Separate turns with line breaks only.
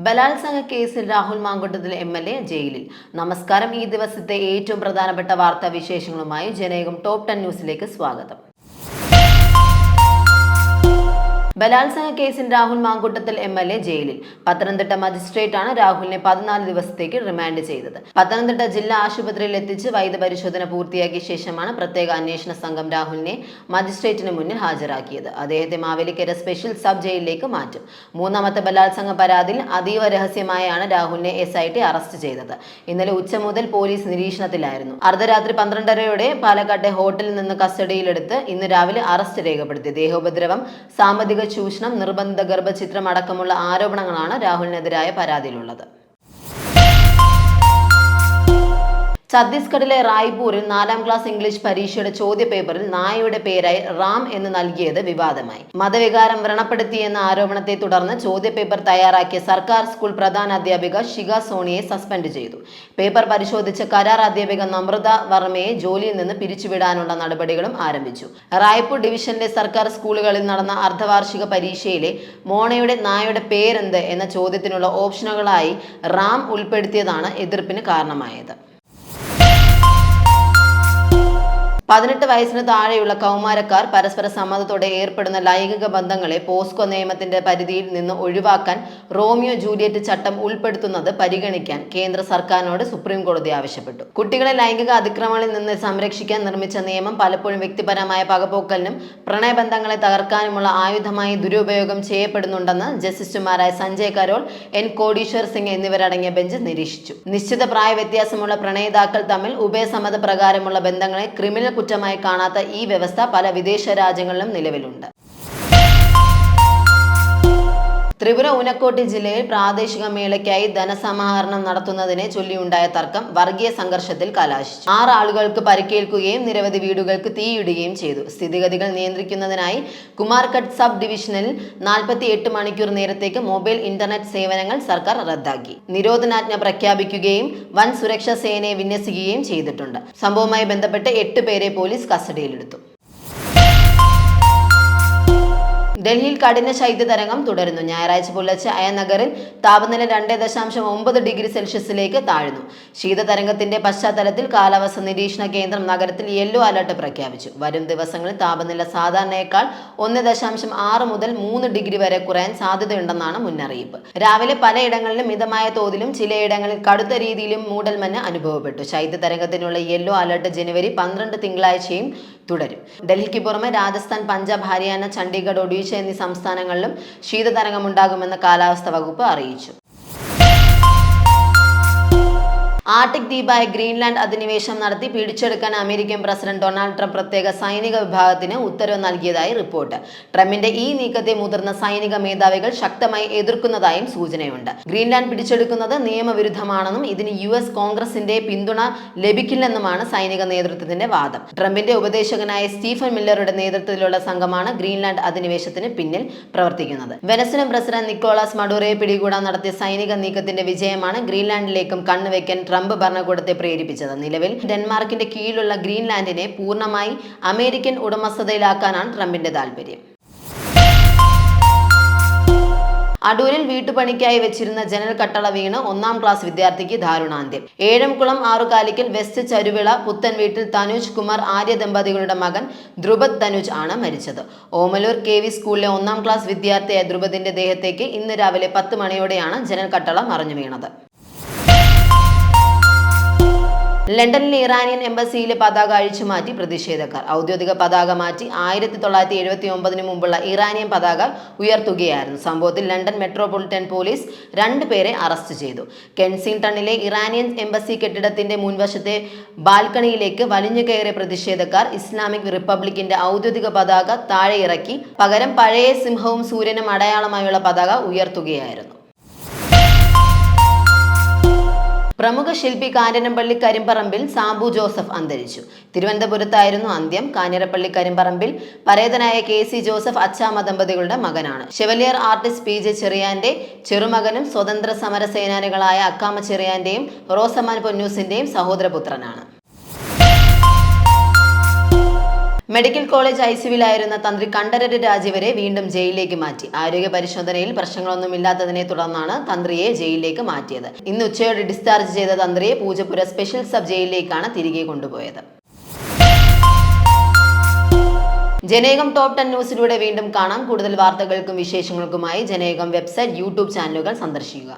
ബലാത്സംഗ കേസിൽ രാഹുൽ മാങ്കൂട്ടത്തിൽ എം.എൽ.എ. ജയിലിൽ. നമസ്കാരം. ഈ ദിവസത്തെ ഏറ്റവും പ്രധാനപ്പെട്ട വാർത്താ വിശേഷങ്ങളുമായി ജനയുഗം ടോപ്പ് 10 ന്യൂസിലേക്ക് സ്വാഗതം. ബലാത്സംഗ കേസിൽ രാഹുൽ മാങ്കൂട്ടത്തിൽ എം.എൽ.എ. ജയിലിൽ. പത്തനംതിട്ട മജിസ്ട്രേറ്റാണ് രാഹുലിനെ 14 ദിവസത്തേക്ക് റിമാൻഡ് ചെയ്തത്. പത്തനംതിട്ട ജില്ലാ ആശുപത്രിയിൽ എത്തിച്ച് വൈദ്യപരിശോധന പൂർത്തിയാക്കിയ ശേഷമാണ് പ്രത്യേക അന്വേഷണ സംഘം രാഹുലിനെ മജിസ്ട്രേറ്റിന് മുന്നിൽ ഹാജരാക്കിയത്. അദ്ദേഹത്തെ മാവേലിക്കര സ്പെഷ്യൽ സബ് ജയിലിലേക്ക് മാറ്റും. മൂന്നാമത്തെ ബലാത്സംഗ പരാതിയിൽ അതീവ രഹസ്യമായാണ് രാഹുലിനെ SIT അറസ്റ്റ് ചെയ്തത്. ഇന്നലെ ഉച്ച മുതൽ പോലീസ് നിരീക്ഷണത്തിലായിരുന്നു. അർദ്ധരാത്രി 12:30 പാലക്കാട്ടെ ഹോട്ടലിൽ നിന്ന് കസ്റ്റഡിയിലെടുത്ത് ഇന്ന് രാവിലെ അറസ്റ്റ് രേഖപ്പെടുത്തി. ദേഹോപദ്രവം, സാമ്പത്തിക ചൂഷണം, നിർബന്ധിത ഗർഭചിത്രം അടക്കമുള്ള ആരോപണങ്ങളാണ് രാഹുലിനെതിരായ പരാതിയിലുള്ളത്. ഛത്തീസ്ഗഡിലെ റായ്പൂരിൽ 4ാം ക്ലാസ് ഇംഗ്ലീഷ് പരീക്ഷയുടെ ചോദ്യപേപ്പറിൽ നായയുടെ പേരായി റാം എന്ന് നൽകിയത് വിവാദമായി. മതവികാരം വ്രണപ്പെടുത്തിയെന്ന ആരോപണത്തെ തുടർന്ന് ചോദ്യപേപ്പർ തയ്യാറാക്കിയ സർക്കാർ സ്കൂൾ പ്രധാന അധ്യാപിക ഷിക സോണിയെ സസ്പെൻഡ് ചെയ്തു. പേപ്പർ പരിശോധിച്ച കരാർ അധ്യാപിക നമ്രത വർമ്മയെ ജോലിയിൽ നിന്ന് പിരിച്ചുവിടാനുള്ള നടപടികളും ആരംഭിച്ചു. റായ്പൂർ ഡിവിഷനിലെ സർക്കാർ സ്കൂളുകളിൽ നടന്ന അർദ്ധവാർഷിക പരീക്ഷയിലെ മോണയുടെ നായയുടെ പേരെന്ത് എന്ന ചോദ്യത്തിനുള്ള ഓപ്ഷനുകളായി റാം ഉൾപ്പെടുത്തിയതാണ് എതിർപ്പിന് കാരണമായത്. 18 വയസ്സിന് താഴെയുള്ള കൗമാരക്കാർ പരസ്പര സമ്മതത്തോടെ ഏർപ്പെടുന്ന ലൈംഗിക ബന്ധങ്ങളെ പോസ്കോ നിയമത്തിന്റെ പരിധിയിൽ നിന്ന് ഒഴിവാക്കാൻ റോമിയോ ജൂലിയറ്റ് ചട്ടം ഉൾപ്പെടുത്തുന്നത് പരിഗണിക്കാൻ കേന്ദ്ര സർക്കാരിനോട് സുപ്രീം കോടതി ആവശ്യപ്പെട്ടു. കുട്ടികളെ ലൈംഗിക അതിക്രമങ്ങളിൽ നിന്ന് സംരക്ഷിക്കാൻ നിർമ്മിച്ച നിയമം പലപ്പോഴും വ്യക്തിപരമായ പകപോക്കലിനും പ്രണയബന്ധങ്ങളെ തകർക്കാനുമുള്ള ആയുധമായി ദുരുപയോഗം ചെയ്യപ്പെടുന്നുണ്ടെന്ന് ജസ്റ്റിസുമാരായ സഞ്ജയ് കരോൾ, N. കോടീശ്വർ സിംഗ് എന്നിവരടങ്ങിയ ബെഞ്ച് നിരീക്ഷിച്ചു. നിശ്ചിത പ്രായ വ്യത്യാസമുള്ള പ്രണയിതാക്കൾ തമ്മിൽ ഉഭയസമ്മത പ്രകാരമുള്ള ബന്ധങ്ങളെ ക്രിമിനൽ കുറ്റമായി കാണാത്ത ഈ വ്യവസ്ഥ പല വിദേശ രാജ്യങ്ങളിലും നിലവിലുണ്ട്. ത്രിപുര ഊനക്കോട്ടി ജില്ലയിൽ പ്രാദേശിക മേളയ്ക്കായി ധനസമാഹരണം നടത്തുന്നതിനെ ചൊല്ലിയുണ്ടായ തർക്കം വർഗീയ സംഘർഷത്തിൽ കലാശിച്ചു. 6 ആളുകൾക്ക് പരിക്കേൽക്കുകയും നിരവധി വീടുകൾക്ക് തീയിടുകയും ചെയ്തു. സ്ഥിതിഗതികൾ നിയന്ത്രിക്കുന്നതിനായി കുമാർഘട്ട് സബ് ഡിവിഷനിൽ 48 മണിക്കൂർ നേരത്തേക്ക് മൊബൈൽ ഇന്റർനെറ്റ് സേവനങ്ങൾ സർക്കാർ റദ്ദാക്കി. നിരോധനാജ്ഞ പ്രഖ്യാപിക്കുകയും വൻ സുരക്ഷാ സേനയെ വിന്യസിക്കുകയും ചെയ്തിട്ടുണ്ട്. സംഭവവുമായി ബന്ധപ്പെട്ട് 8 പേരെ പോലീസ് കസ്റ്റഡിയിലെടുത്തു. ഡൽഹിയിൽ കഠിന ശൈത്യതരംഗം തുടരുന്നു. ഞായറാഴ്ച പുലർച്ചെ അയനഗറിൽ താപനില 2.9 ഡിഗ്രി സെൽഷ്യസിലേക്ക് താഴ്ന്നു. ശീതതരംഗത്തിന്റെ പശ്ചാത്തലത്തിൽ കാലാവസ്ഥ നിരീക്ഷണ കേന്ദ്രം നഗരത്തിൽ യെല്ലോ അലർട്ട് പ്രഖ്യാപിച്ചു. വരും ദിവസങ്ങളിൽ താപനില സാധാരണയേക്കാൾ 1.6 മുതൽ 3 ഡിഗ്രി വരെ കുറയാൻ സാധ്യതയുണ്ടെന്നാണ് മുന്നറിയിപ്പ്. രാവിലെ പലയിടങ്ങളിലും മിതമായ തോതിലും ചിലയിടങ്ങളിൽ കടുത്ത രീതിയിലും മൂടൽമഞ്ഞ് അനുഭവപ്പെട്ടു. ശൈത്യതരംഗത്തിനുള്ള യെല്ലോ അലർട്ട് ജനുവരി 12 തിങ്കളാഴ്ചയും തുടരും. ഡൽഹിക്ക് പുറമെ രാജസ്ഥാൻ, പഞ്ചാബ്, ഹരിയാന, ചണ്ഡീഗഡ്, ഒഡീഷ എന്നീ സംസ്ഥാനങ്ങളിലും ശീതതരംഗമുണ്ടാകുമെന്ന് കാലാവസ്ഥാ വകുപ്പ് അറിയിച്ചു. ആർട്ടിക് ദ്വീപായ ഗ്രീൻലാൻഡ് അധിനിവേശം നടത്തി പിടിച്ചെടുക്കാൻ അമേരിക്കൻ പ്രസിഡന്റ് ഡൊണാൾഡ് ട്രംപ് പ്രത്യേക സൈനിക വിഭാഗത്തിന് ഉത്തരവ് നൽകിയതായി റിപ്പോർട്ട്. ട്രംപിന്റെ ഈ നീക്കത്തെ മുതിർന്ന സൈനിക മേധാവികൾ ശക്തമായി എതിർക്കുന്നതായും സൂചനയുണ്ട്. ഗ്രീൻലാൻഡ് പിടിച്ചെടുക്കുന്നത് നിയമവിരുദ്ധമാണെന്നും ഇതിന് US കോൺഗ്രസിന്റെ പിന്തുണ ലഭിക്കില്ലെന്നുമാണ് സൈനിക നേതൃത്വത്തിന്റെ വാദം. ട്രംപിന്റെ ഉപദേശകനായ സ്റ്റീഫൻ മില്ലറുടെ നേതൃത്വത്തിലുള്ള സംഘമാണ് ഗ്രീൻലാൻഡ് അധിനിവേശത്തിന് പിന്നിൽ പ്രവർത്തിക്കുന്നത്. വെനസ്വലൻ പ്രസിഡന്റ് നിക്കോളാസ് മഡുറോയെ പിടികൂടാൻ നടത്തിയ സൈനിക നീക്കത്തിന്റെ വിജയമാണ് ഗ്രീൻലാൻഡിലേക്കും കണ്ണുവെക്കാൻ ട്രംപ് ഭരണകൂടത്തെ പ്രേരിപ്പിച്ചത്. നിലവിൽ ഡെൻമാർക്കിന്റെ കീഴിലുള്ള ഗ്രീൻലാൻഡിനെ പൂർണ്ണമായി അമേരിക്കൻ ഉടമസ്ഥതയിലാക്കാനാണ് ട്രംപിന്റെ താൽപര്യം. അടൂരിൽ വീട്ടുപണിക്കായി വെച്ചിരുന്ന ജനൽ കട്ടള വീണ് 1ാം ക്ലാസ് വിദ്യാർത്ഥിക്ക് ദാരുണാന്ത്യം. ഏഴംകുളം ആറുകാലിക്കൽ വെസ്റ്റ് ചരുവിള പുത്തൻ വീട്ടിൽ തനുജ് കുമാർ ആര്യ ദമ്പതികളുടെ മകൻ ധ്രുപദ് തനുജ് ആണ് മരിച്ചത്. ഓമലൂർ KV സ്കൂളിലെ 1ാം ക്ലാസ് വിദ്യാർത്ഥിയായ ധ്രുപദിന്റെ ദേഹത്തേക്ക് ഇന്ന് രാവിലെ 10 മണിയോടെയാണ് ജനൽ കട്ടള മറിഞ്ഞു വീണത്. ലണ്ടനിലെ ഇറാനിയൻ എംബസിയിലെ പതാക അഴിച്ചുമാറ്റി പ്രതിഷേധക്കാർ. ഔദ്യോഗിക പതാക മാറ്റി 1979 മുമ്പുള്ള ഇറാനിയൻ പതാക ഉയർത്തുകയായിരുന്നു. സംഭവത്തിൽ ലണ്ടൻ മെട്രോപൊളിറ്റൻ പോലീസ് 2 പേരെ അറസ്റ്റ് ചെയ്തു. കെൻസിംഗ്ടണിലെ ഇറാനിയൻ എംബസി കെട്ടിടത്തിന്റെ മുൻവശത്തെ ബാൽക്കണിയിലേക്ക് വലിഞ്ഞുകയറിയ പ്രതിഷേധക്കാർ ഇസ്ലാമിക് റിപ്പബ്ലിക്കിന്റെ ഔദ്യോഗിക പതാക താഴെ ഇറക്കി പകരം പഴയ സിംഹവും സൂര്യനും അടയാളമായുള്ള പതാക ഉയർത്തുകയായിരുന്നു. പ്രമുഖ ശില്പി കാഞ്ഞിരപ്പള്ളി കരിമ്പറമ്പിൽ സാബു ജോസഫ് അന്തരിച്ചു. തിരുവനന്തപുരത്തായിരുന്നു അന്ത്യം. കാഞ്ഞിരപ്പള്ളി കരിമ്പറമ്പിൽ പരേതനായ KC ജോസഫ് അച്ചാമ്മ ദമ്പതികളുടെ മകനാണ്. ഷെവലിയർ ആർട്ടിസ്റ്റ് PJ ചെറിയാന്റെ ചെറുമകനും സ്വതന്ത്ര സമര സേനാനികളായ അക്കാമ്മ ചെറിയാന്റെയും റോസമ്മാൻ പൊന്നൂസിന്റെയും സഹോദരപുത്രനാണ്. മെഡിക്കൽ കോളേജ് ഐസിയുവിലായിരുന്ന തന്ത്രി കണ്ഠരര് രാജീവരെ വീണ്ടും ജയിലിലേക്ക് മാറ്റി. ആരോഗ്യ പരിശോധനയിൽ പ്രശ്നങ്ങളൊന്നുമില്ലാത്തതിനെ തുടർന്നാണ് തന്ത്രിയെ ജയിലിലേക്ക് മാറ്റിയത്. ഇന്ന് ഉച്ചയോടെ ഡിസ്ചാർജ് ചെയ്ത തന്ത്രിയെ പൂജപ്പുര സ്പെഷ്യൽ സബ് ജയിലിലേക്കാണ് തിരികെ കൊണ്ടുപോയത്. ജനേകം ടോപ്പ് 10 ന്യൂസിലൂടെ വീണ്ടും കാണാം. കൂടുതൽ വാർത്തകൾക്കും വിശേഷങ്ങൾക്കുമായി ജനേകം വെബ്സൈറ്റ്, യൂട്യൂബ് ചാനലുകൾ സന്ദർശിക്കുക.